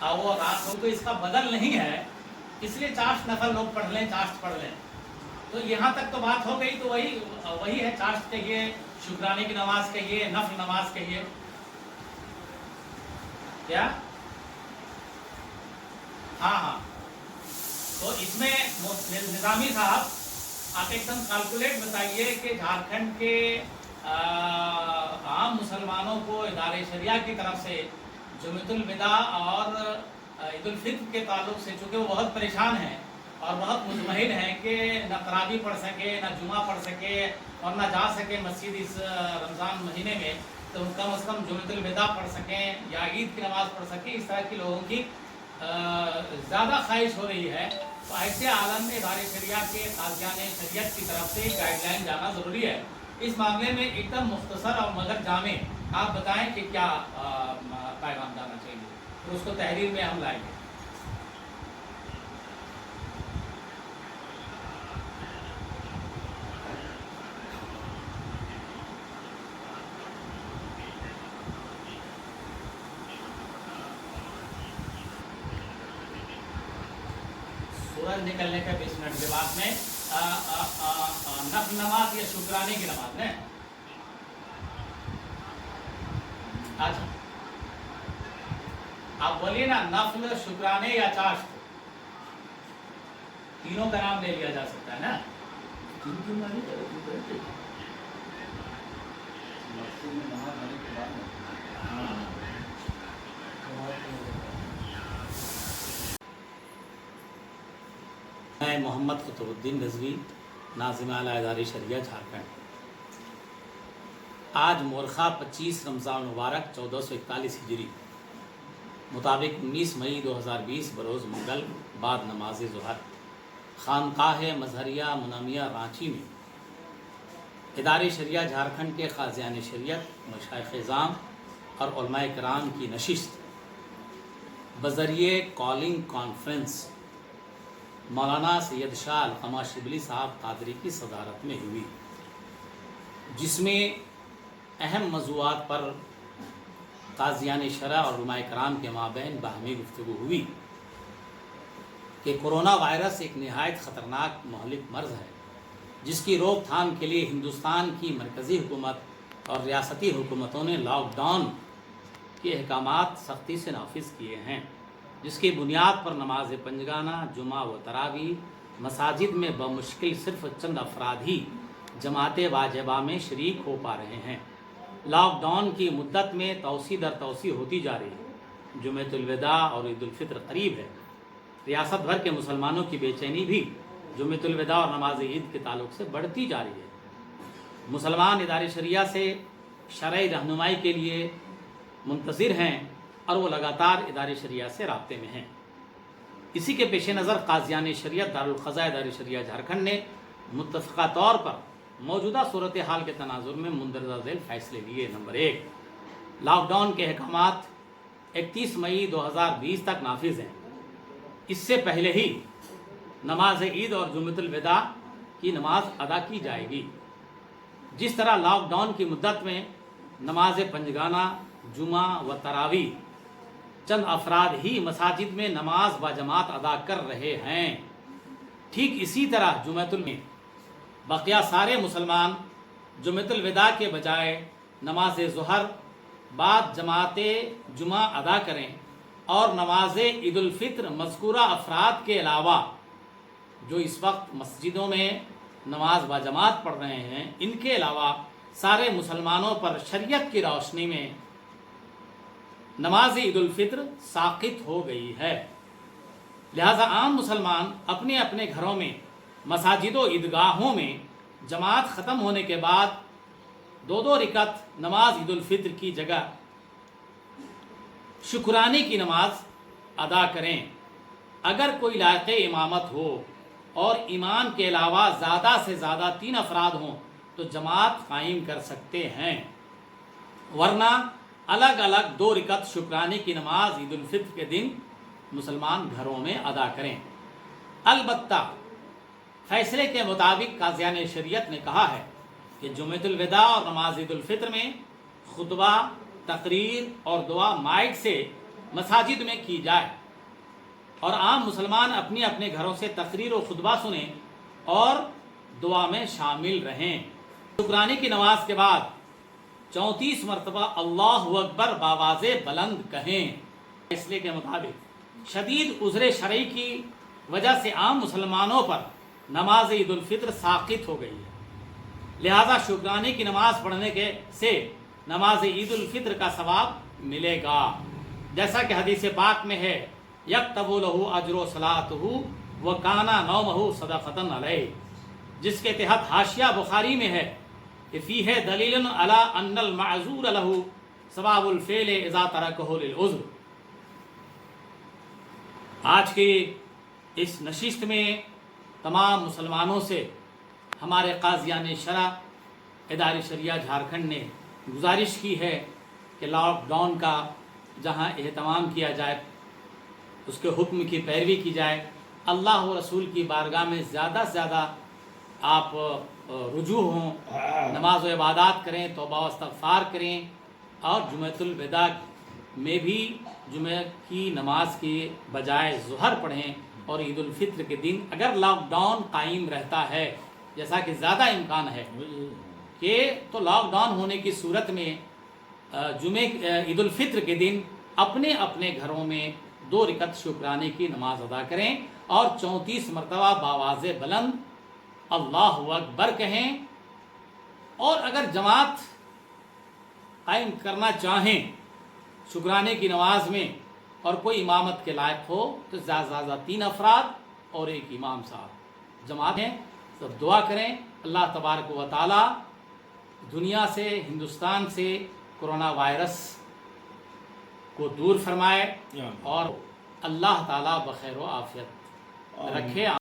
وہ रात हो तो इसका बदल नहीं है, इसलिए चाश्त नफल लोग पढ़ लें, चाश्त पढ़ लें। तो यहाँ तक तो बात हो गई। तो वही है, चाश्त कहिए, शुक्राने की नमाज कहिए, नफल नमाज कहिए, क्या? हाँ। तो इसमें निज़ामी साहब आप एकदम कैलकुलेट बताइए कि झारखंड के आम मुसलमानों को इदारे शरिया की तरफ से जुमतुल विदा और ईद उल फित्र के ताल्लुक से, चूँकि वो बहुत परेशान हैं और बहुत मुतमहिन हैं कि न तरावी पढ़ सके, न जुमा पढ़ सके और न जा सके मस्जिद इस रमज़ान महीने में, तो कम से कम जुमतुल विदा पढ़ सकें या ईद की नमाज़ पढ़ सकें, इस तरह की लोगों की ज़्यादा ख्वाहिश हो रही है। तो ऐसे आलम में इदारे शरिया के काज़ियान शरीयत की तरफ से गाइडलाइन जाना ज़रूरी है। इस मामले में एकदम मुख्तसर और मगर जामे आप बताएं कि क्या पैगाम जाना चाहिए, तो उसको तहरीर में हम लाएंगे। सूरज निकलने के 20 मिनट के बाद में नफल नमाज या शुक्राने की नमाज ने। अच्छा, आप बोलिए ना, नफल, शुक्राने या चाश्त, तीनों का नाम ले लिया जा सकता है ना? मैं मोहम्मद कुतुबुद्दीन रिजवी, नाज़िम आला इदारे शरिया झारखंड। आज मोरखा 25 रमज़ान मुबारक 1441 हिजरी मुताबिक 19 मई 2020 बरोज़ मंगल बाद नमाज ज़ुहर खानकाह मजहरिया मुनमिया रांची में इदारे शरिया झारखंड के क़ाज़ियान शरीयत, मशाइख़-ए-ज़ाम और उलमाए किराम की नशिस्त बज़रिए कॉलिंग कॉन्फ्रेंस मौलाना सैयद शाह अलक़मा शिबली साहब कादरी की सदारत में हुई, जिसमें अहम मौज़ूआत पर काज़ियान शरअ और उलमाए किराम के माबैन बाहमी गुफ्तगू हुई कि कोरोना वायरस एक नहायत ख़तरनाक महलिक मर्ज़ है, जिसकी रोकथाम के लिए हिंदुस्तान की मरकज़ी हुकूमत और रियासती हुकूमतों ने लॉकडाउन के अहकामात सख्ती से नाफिज किए हैं, जिसकी बुनियाद पर नमाज पंजगाना, जुमा व तरावी मसाजिद में बमुश्किल सिर्फ चंद अफराद ही जमात वाजिबा में शरीक हो पा रहे हैं। लॉकडाउन की मुद्दत में तोसी दर तोसी होती जा रही है। जुमतुल विदा और ईद उल फित्र करीब है। रियासत भर के मुसलमानों की बेचैनी भी जुमतुल विदा और नमाज ईद के ताल्लुक से बढ़ती जा रही है। मुसलमान इदारे शरिया से शरई रहनुमाई के लिए मुंतज़िर हैं और वो लगातार इदारे शरिया से राब्ते में हैं। इसी के पेश नज़र क़ाज़ियान शरीयत दारुल क़ज़ा इदारे शरिया झारखंड ने मुत्तफ़क़ा तौर पर मौजूदा सूरत हाल के तनाजुर में मुंदरजा झेल फ़ैसले लिए। नंबर 1, लॉकडाउन के अहकामात 31 मई 2020 तक नाफिज हैं। इससे पहले ही नमाज ईद और जुमतुल विदा की नमाज अदा की जाएगी। जिस तरह लॉकडाउन की मुद्दत में नमाज पंजगाना, जुमा व तरावी चंद अफराद ही मसाजिद में नमाज बाजमात अदा कर रहे हैं, ठीक इसी तरह जुमतुल में बकिया सारे मुसलमान जुमतुल विदा के बजाय नमाज ज़ुहर बाद जमात जुमा अदा करें और नमाज ईद उल फित्र मज़कूरा अफराद के अलावा जो इस वक्त मस्जिदों में नमाज बाजमात पढ़ रहे हैं, इनके अलावा सारे मुसलमानों पर शरीयत की रोशनी में नमाज ईद उल फित्र साक़ित हो गई है। लिहाजा आम मुसलमान अपने अपने घरों में मसाजिदों ईदगाहों में जमात ख़त्म होने के बाद 2-2 रिकत नमाज ईद उल फित्र की जगह शुक्राने की नमाज अदा करें। अगर कोई लायक़ इमामत हो और इमाम के अलावा ज़्यादा से ज़्यादा 3 अफराद हों तो जमात कायम कर सकते हैं, वरना अलग अलग 2 रिकत शुक्राने की नमाज ईद उल फित्र के दिन मुसलमान घरों में अदा करें। अलबत्ता फैसले के मुताबिक काज़ियान शरीयत ने कहा है कि जुमतुल विदा और नमाज ईद उल फित्र में खुतबा, तकरीर और दुआ माइक से مساجد میں کی جائے اور عام مسلمان اپنی اپنے گھروں سے تقریر و خطبہ سنیں اور دعا میں شامل رہیں۔ شکرانے کی نماز کے بعد 34 مرتبہ اللہ اکبر باواز بلند کہیں۔ فیصلے کے مطابق شدید عذر شرعی کی وجہ سے عام مسلمانوں پر نماز عید الفطر ساقط ہو گئی ہے، لہذا شکرانے کی نماز پڑھنے سے نماز عید الفطر کا ثواب ملے گا، جیسا کہ حدیث پاک میں ہے یکتب لہ اجر صلاتہ وکان نومہ صدقۃ علیہ، جس کے تحت حاشیہ بخاری میں ہے کہ فیہ دلیل علی ان المعذور لہ ثواب الفعل اذا ترکہ للعذر۔ آج کی اس نشست میں تمام مسلمانوں سے ہمارے قاضیان شرع ادارہ شریعہ جھارکھنڈ نے گزارش کی ہے کہ لاک ڈاؤن کا جہاں اہتمام کیا جائے، اس کے حکم کی پیروی کی جائے، اللہ و رسول کی بارگاہ میں زیادہ سے زیادہ آپ رجوع ہوں، نماز و عبادات کریں، توبہ و استغفار کریں، اور جمعۃ الوداع میں بھی جمعہ کی نماز کے بجائے ظہر پڑھیں، اور عید الفطر کے دن اگر لاک ڈاؤن قائم رہتا ہے، جیسا کہ زیادہ امکان ہے کہ تو لاک ڈاؤن ہونے کی صورت میں عید الفطر کے دن اپنے اپنے گھروں میں 2 رکعت شکرانے کی نماز ادا کریں اور 34 مرتبہ باواز بلند اللہ اکبر کہیں، اور اگر جماعت قائم کرنا چاہیں شکرانے کی نماز میں اور کوئی امامت کے لائق ہو تو زیادہ سے زیادہ 3 افراد اور 1 امام صاحب جماعت ہیں، سب دعا کریں اللہ تبارک و تعالی دنیا سے، ہندوستان سے کرونا وائرس کو دور فرمائے اور اللہ تعالی بخیر و عافیت رکھے۔